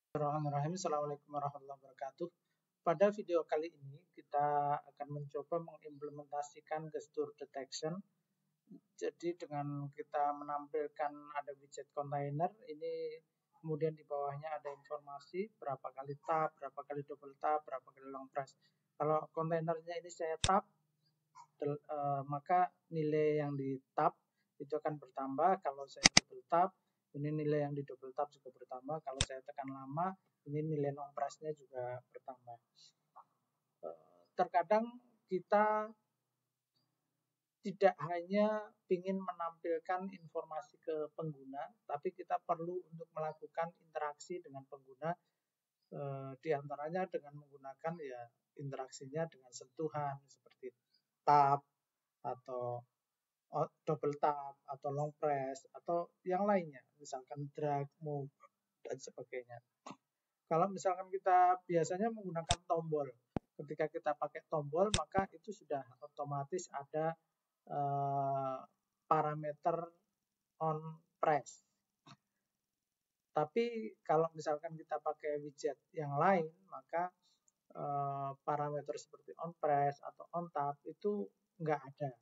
Bismillahirrahmanirrahim. Assalamualaikum warahmatullahi wabarakatuh. Pada video kali ini kita akan mencoba mengimplementasikan gesture detection. Jadi dengan kita menampilkan ada widget container, ini kemudian di bawahnya ada informasi berapa kali tap, berapa kali double tap, berapa kali long press. Kalau kontainernya ini saya tap, maka nilai yang di tap itu akan bertambah. Kalau saya double tap, ini nilai yang di double tap juga bertambah. Kalau saya tekan lama, ini nilai long press-nya juga bertambah. Terkadang kita tidak hanya ingin menampilkan informasi ke pengguna, tapi kita perlu untuk melakukan interaksi dengan pengguna, diantaranya dengan menggunakan ya interaksinya dengan sentuhan seperti tap atau double tap atau long press atau yang lainnya, misalkan drag, move dan sebagainya. Kalau misalkan kita biasanya menggunakan tombol, ketika kita pakai tombol maka itu sudah otomatis ada parameter on press. Tapi kalau misalkan kita pakai widget yang lain, maka parameter seperti on press atau on tap itu nggak ada.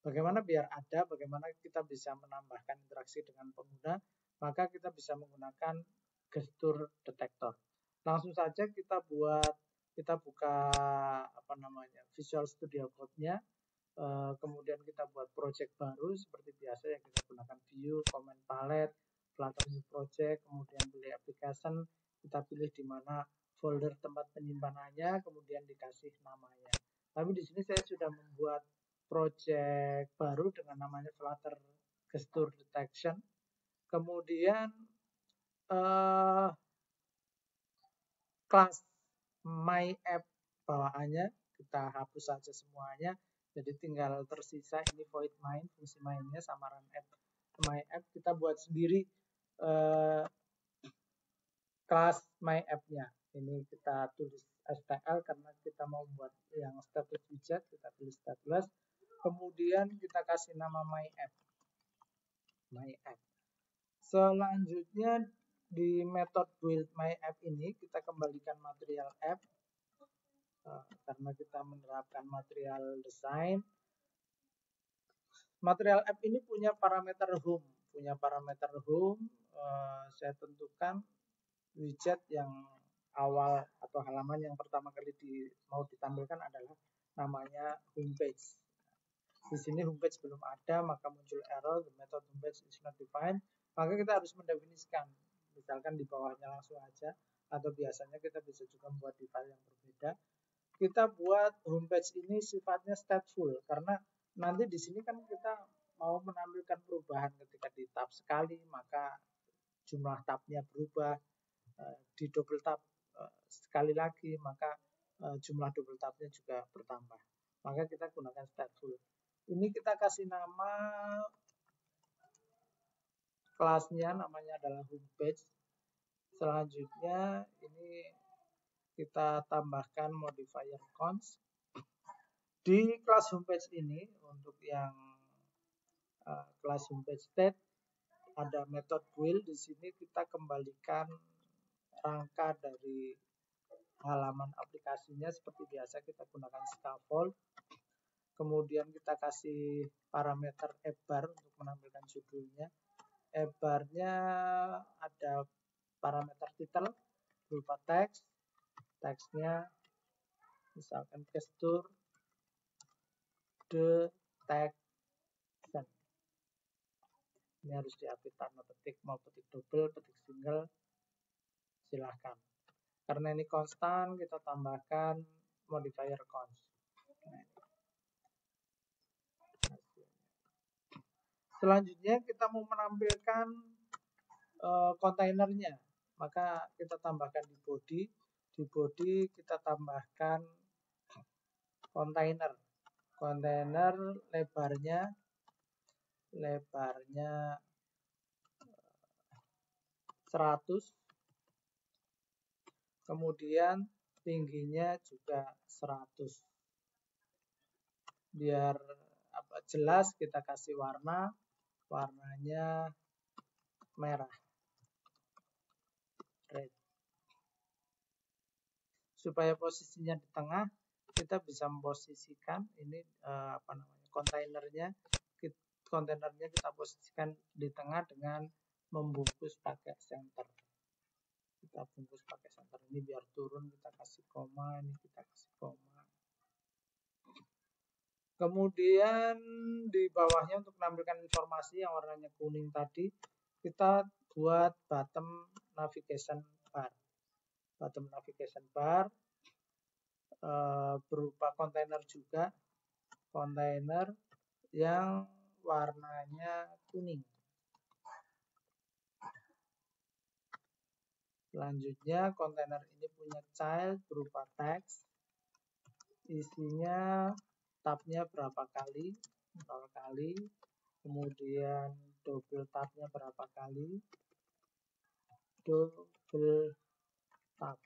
Bagaimana biar ada, bagaimana kita bisa menambahkan interaksi dengan pengguna, maka kita bisa menggunakan gesture detector. Langsung saja kita buka Visual Studio Code-nya, kemudian kita buat project baru seperti biasa yang kita gunakan view, command palette, Flutter new project, kemudian pilih application, kita pilih di mana folder tempat penyimpanannya, kemudian dikasih namanya. Tapi di sini saya sudah membuat project baru dengan namanya Flutter Gesture Detection. Kemudian kelas My App bawaannya kita hapus saja semuanya. Jadi tinggal tersisa ini void main, fungsi mainnya sama run app. My App kita buat sendiri kelas My App-nya. Ini kita tulis STL karena kita mau buat yang status widget, kita tulis stateless. Kemudian kita kasih nama My App. My App. Selanjutnya di metode build My App ini kita kembalikan material app karena kita menerapkan material design. Material app ini punya parameter home. Saya tentukan widget yang awal atau halaman yang pertama kali mau ditampilkan adalah namanya homepage. Di sini homepage belum ada, maka muncul error, the method homepage is not defined. Maka kita harus mendefinisikan, misalkan di bawahnya langsung aja, atau biasanya kita bisa juga membuat di file yang berbeda. Kita buat homepage ini sifatnya stateful, karena nanti di sini kan kita mau menampilkan perubahan ketika di tab sekali, maka jumlah tabnya berubah, di double tab sekali lagi, maka jumlah double tabnya juga bertambah. Maka kita gunakan stateful. Ini kita kasih nama kelasnya, namanya adalah homepage. Selanjutnya ini kita tambahkan modifier const. Di kelas homepage ini untuk yang kelas homepage state ada metode build. Di sini kita kembalikan rangka dari halaman aplikasinya seperti biasa kita gunakan scaffold. Kemudian kita kasih parameter app bar untuk menampilkan judulnya. App bar-nya ada parameter title berupa teks. Teksnya misalkan gesture detection. Ini harus diupdate tanpa petik, mau petik double, petik single, silahkan. Karena ini konstan, kita tambahkan modifier const. Selanjutnya kita mau menampilkan kontainernya, maka kita tambahkan di body. Di body kita tambahkan kontainer. Kontainer lebarnya 100, kemudian tingginya juga 100. Biar jelas kita kasih warnanya merah, red. supaya posisinya di tengah, kita bisa memposisikan ini kontainernya kita posisikan di tengah dengan membungkus pakai center. Kita bungkus pakai center ini biar turun, kita kasih koma, ini kita kasih koma. Kemudian di bawahnya untuk menampilkan informasi yang warnanya kuning tadi, kita buat bottom navigation bar. Bottom navigation bar berupa kontainer juga, kontainer yang warnanya kuning. Selanjutnya kontainer ini punya child berupa teks, isinya tabnya berapa kali, 0 kali, kemudian double tabnya berapa kali, double tab,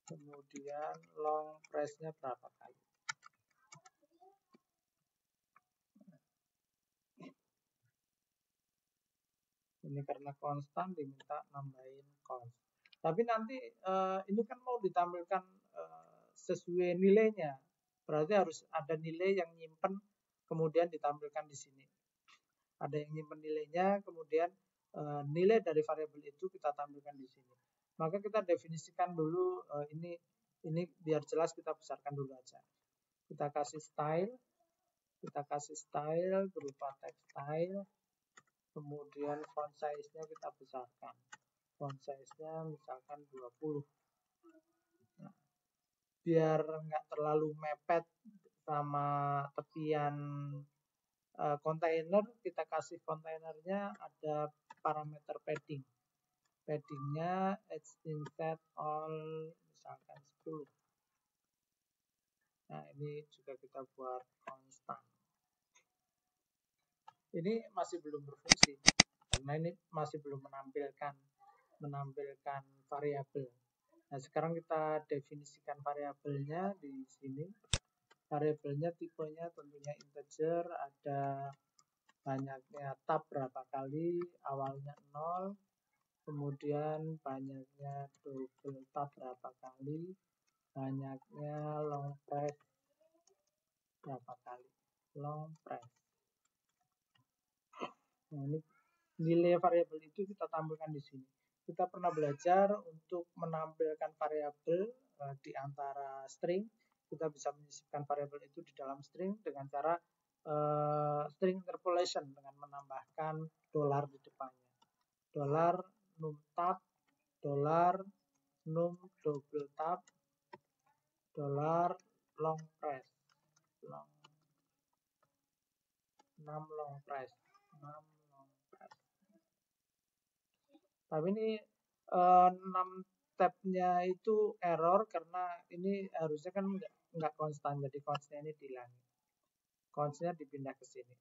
kemudian long press-nya berapa kali. Ini karena konstan diminta nambahin const. Tapi nanti ini kan mau ditampilkan sesuai nilainya. Berarti harus ada nilai yang nyimpen kemudian ditampilkan di sini. Ada yang nyimpen nilainya, kemudian nilai dari variabel itu kita tampilkan di sini. Maka kita definisikan dulu ini biar jelas kita besarkan dulu aja. Kita kasih style berupa text style. Kemudian font size-nya kita besarkan. Font size-nya misalkan 20. Nah, biar nggak terlalu mepet sama tepian kontainer, kita kasih kontainernya ada parameter padding. Paddingnya instead all misalkan 10. Nah, ini juga kita buat konstan. Ini masih belum berfungsi karena ini masih belum menampilkan variabel. Nah, sekarang kita definisikan variabelnya di sini. Variabelnya tipenya tentunya integer, ada banyaknya tab berapa kali, awalnya 0, kemudian banyaknya double tab berapa kali, banyaknya long press berapa kali, long press. Nah, ini nilai variabel itu kita tampilkan di sini. Kita pernah belajar untuk menampilkan variabel di antara string. Kita bisa menyisipkan variabel itu di dalam string dengan cara string interpolation dengan menambahkan dolar di depannya. Dolar num tab, dolar num double tab, dolar long press, num long press. Tapi ini 6 tab-nya itu error karena ini harusnya kan nggak konstan, jadi const-nya ini dihilangin. Const-nya dipindah ke sini.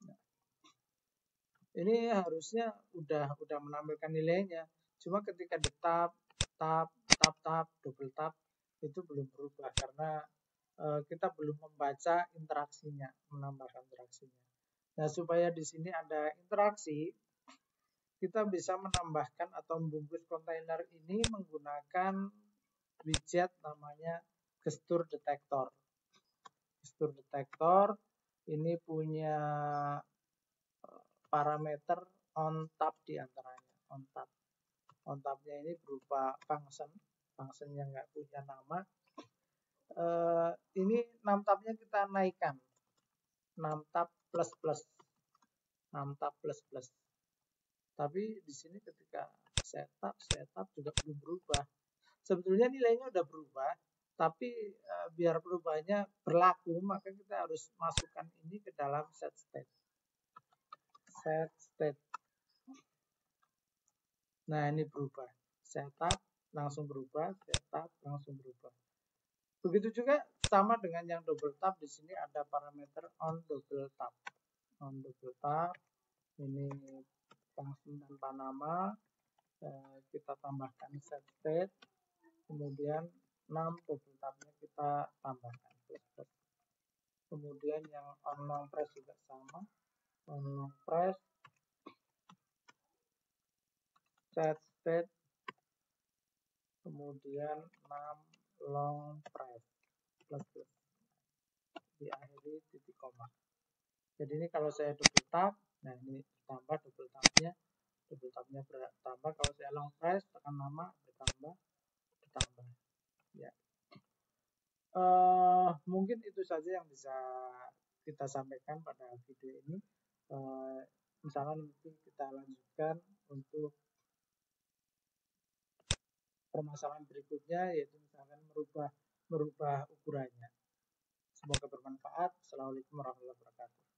Nah, ini harusnya udah menampilkan nilainya. Cuma ketika di tab, double tab itu belum berubah karena kita belum membaca interaksinya, menambahkan interaksinya. Nah, supaya di sini ada interaksi, kita bisa menambahkan atau membungkus kontainer ini menggunakan widget namanya gesture detector. Gesture detector ini punya parameter on tab di antaranya. On tab-nya ini berupa function yang nggak punya nama. Ini 6 tab-nya kita naikkan. 6 tab plus plus. Tapi di sini ketika setup juga belum berubah. Sebetulnya nilainya udah berubah, tapi biar perubahannya berlaku, maka kita harus masukkan ini ke dalam set state. Nah, ini berubah. Setup langsung berubah, setup langsung berubah. Begitu juga sama dengan yang double tab, di sini ada parameter on double tab. On double tab ini function tanpa nama, kita tambahkan set state, kemudian 6 double tab-nya kita tambahkan plus. Kemudian yang on long press juga sama, on long press, set state, kemudian 6 long press plus plus diakhiri titik koma. Jadi ini kalau saya double tap, nah ini tambah double tapnya bertambah. Kalau saya long press tekan nama bertambah ya. Mungkin itu saja yang bisa kita sampaikan pada video ini. Misalkan nanti kita lanjutkan untuk permasalahan berikutnya, yaitu misalkan merubah ukurannya. Semoga bermanfaat. Assalamualaikum warahmatullahi wabarakatuh.